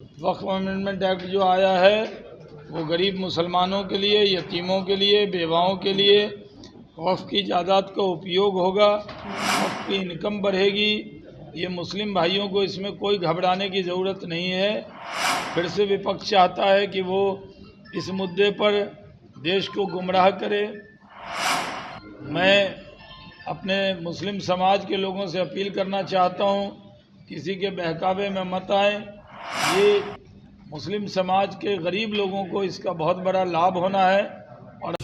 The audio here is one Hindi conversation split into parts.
वक्फ अमेंडमेंट एक्ट जो आया है वो गरीब मुसलमानों के लिए, यतीमों के लिए, बेवाओं के लिए वक्फ की जायदाद का उपयोग होगा, वक्फ की इनकम बढ़ेगी। ये मुस्लिम भाइयों को इसमें कोई घबराने की ज़रूरत नहीं है। फिर से विपक्ष चाहता है कि वो इस मुद्दे पर देश को गुमराह करे। मैं अपने मुस्लिम समाज के लोगों से अपील करना चाहता हूँ, किसी के बहकावे में मत आए। ये मुस्लिम समाज के गरीब लोगों को इसका बहुत बड़ा लाभ होना है। और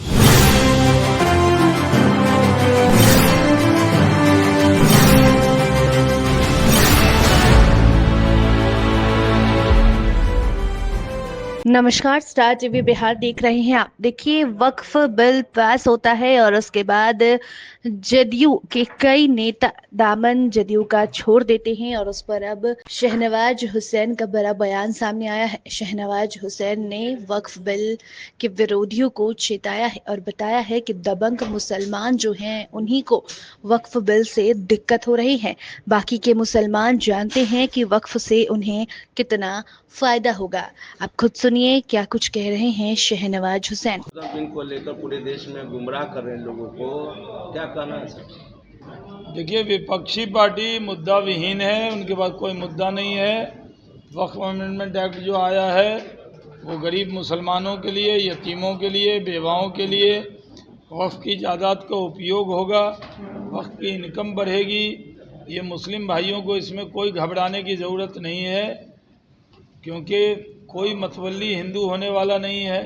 नमस्कार, स्टार टीवी बिहार देख रहे हैं आप। देखिए, वक्फ बिल पास होता है और उसके बाद जदयू के कई नेता दामन जदयू का छोड़ देते हैं और उस पर अब शहनवाज हुसैन का बड़ा बयान सामने आया है। शहनवाज हुसैन ने वक्फ बिल के विरोधियों को चेताया है और बताया है कि दबंग मुसलमान जो हैं उन्हीं को वक्फ बिल से दिक्कत हो रही है। बाकी के मुसलमान जानते हैं कि वक्फ से उन्हें कितना फायदा होगा। आप खुद सुनिए क्या कुछ कह रहे हैं शहनवाज हुसैन। बिल को लेकर पूरे देश में गुमराह कर रहे हैं लोगों को, क्या कहना है सर? देखिए, विपक्षी पार्टी मुद्दा विहीन है, उनके पास कोई मुद्दा नहीं है। वक्फ अमेंडमेंट एक्ट जो आया है वो गरीब मुसलमानों के लिए, यतीमों के लिए, बेवाओं के लिए वक्फ की जायदाद का उपयोग होगा, वक्फ की इनकम बढ़ेगी। ये मुस्लिम भाइयों को इसमें कोई घबराने की ज़रूरत नहीं है, क्योंकि कोई मतवल्ली हिंदू होने वाला नहीं है।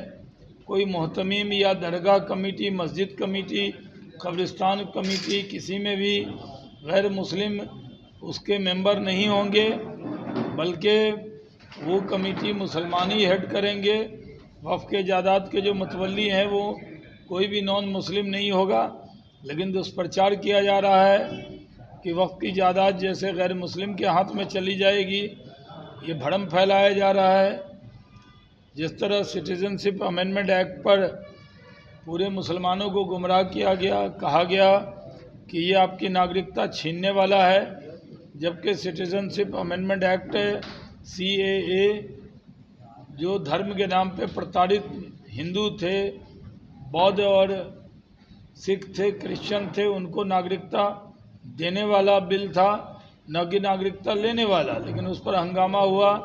कोई मोहतमीम या दरगाह कमेटी, मस्जिद कमेटी, कब्रिस्तान कमेटी, किसी में भी गैर मुस्लिम उसके मेंबर नहीं होंगे, बल्कि वो कमेटी मुसलमान ही हेड करेंगे। वक्फ के जायदाद के जो मतवल्ली हैं वो कोई भी नॉन मुस्लिम नहीं होगा। लेकिन दुष्प्रचार किया जा रहा है कि वक्फ की जायदाद जैसे गैर मुस्लिम के हाथ में चली जाएगी, ये भ्रम फैलाया जा रहा है। जिस तरह सिटीजनशिप अमेंडमेंट एक्ट पर पूरे मुसलमानों को गुमराह किया गया, कहा गया कि ये आपकी नागरिकता छीनने वाला है, जबकि सिटीजनशिप अमेंडमेंट एक्ट CAA जो धर्म के नाम पे प्रताड़ित हिंदू थे, बौद्ध और सिख थे, क्रिश्चियन थे, उनको नागरिकता देने वाला बिल था, न कि नागरिकता लेने वाला। लेकिन उस पर हंगामा हुआ,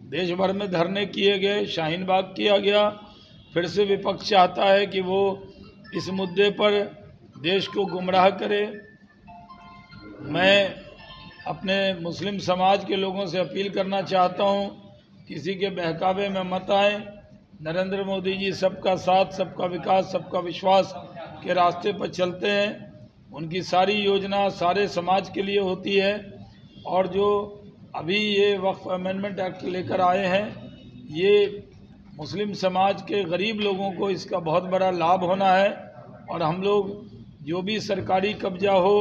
देश भर में धरने किए गए, शाहीन बाग किया गया। फिर से विपक्ष चाहता है कि वो इस मुद्दे पर देश को गुमराह करे। मैं अपने मुस्लिम समाज के लोगों से अपील करना चाहता हूँ, किसी के बहकावे में मत आए। नरेंद्र मोदी जी सबका साथ, सबका विकास, सबका विश्वास के रास्ते पर चलते हैं। उनकी सारी योजना सारे समाज के लिए होती है। और जो अभी ये वक्फ अमेंडमेंट एक्ट लेकर आए हैं, ये मुस्लिम समाज के गरीब लोगों को इसका बहुत बड़ा लाभ होना है। और हम लोग जो भी सरकारी कब्जा हो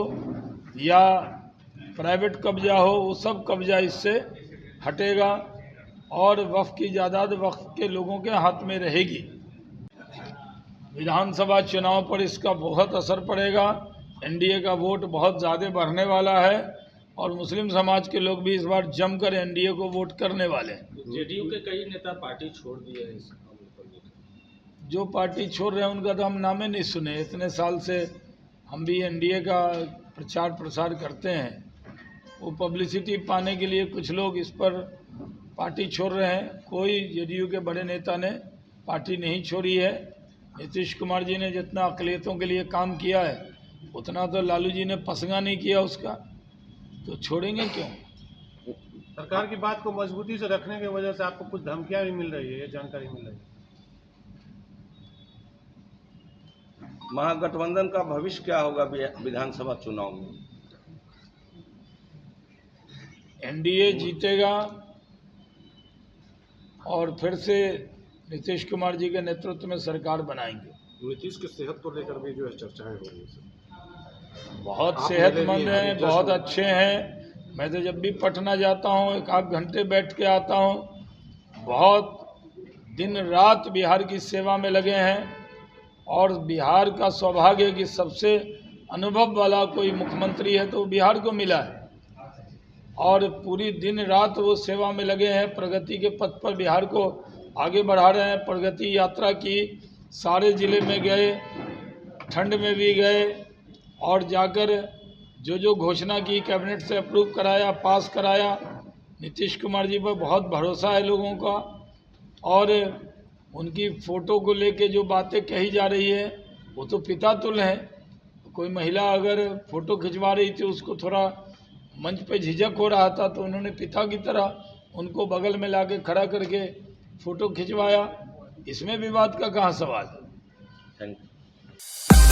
या प्राइवेट कब्जा हो, वो सब कब्जा इससे हटेगा और वक्फ की जायदाद वक्फ के लोगों के हाथ में रहेगी। विधानसभा चुनाव पर इसका बहुत असर पड़ेगा। NDA का वोट बहुत ज़्यादा बढ़ने वाला है और मुस्लिम समाज के लोग भी इस बार जमकर NDA को वोट करने वाले हैं। जेडीयू के कई नेता पार्टी छोड़ दिए हैं। जो पार्टी छोड़ रहे हैं उनका तो हम नामे नहीं सुने। इतने साल से हम भी NDA का प्रचार प्रसार करते हैं। वो पब्लिसिटी पाने के लिए कुछ लोग इस पर पार्टी छोड़ रहे हैं। कोई जेडीयू के बड़े नेता ने पार्टी नहीं छोड़ी है। नीतीश कुमार जी ने जितना अक़लियतों के लिए काम किया है, उतना तो लालू जी ने पसंगा नहीं किया उसका, तो छोड़ेंगे क्यों? सरकार की बात को मजबूती से रखने की वजह से आपको कुछ धमकियां भी मिल रही है, ये जानकारी मिल रही है। महागठबंधन का भविष्य क्या होगा विधानसभा चुनाव में? NDA जीतेगा और फिर से नीतीश कुमार जी के नेतृत्व में सरकार बनाएंगे। नीतीश की सेहत को लेकर भी जो है चर्चाएं हो रही है। बहुत सेहतमंद हैं, बहुत अच्छे हैं। मैं तो जब भी पटना जाता हूँ 1-8 घंटे बैठ के आता हूँ। बहुत दिन रात बिहार की सेवा में लगे हैं और बिहार का सौभाग्य है कि सबसे अनुभव वाला कोई मुख्यमंत्री है तो बिहार को मिला है। और पूरी दिन रात वो सेवा में लगे हैं। प्रगति के पथ पर बिहार को आगे बढ़ा रहे हैं। प्रगति यात्रा की, सारे ज़िले में गए, ठंड में भी गए और जाकर जो जो घोषणा की कैबिनेट से अप्रूव कराया, पास कराया। नीतीश कुमार जी पर बहुत भरोसा है लोगों का। और उनकी फ़ोटो को लेके जो बातें कही जा रही है वो तो पिता तुल्य हैं। कोई महिला अगर फ़ोटो खिंचवा रही थी, उसको थोड़ा मंच पे झिझक हो रहा था, तो उन्होंने पिता की तरह उनको बगल में लाके खड़ा करके फ़ोटो खिंचवाया। इसमें विवाद का कहाँ सवाल है। Thank you.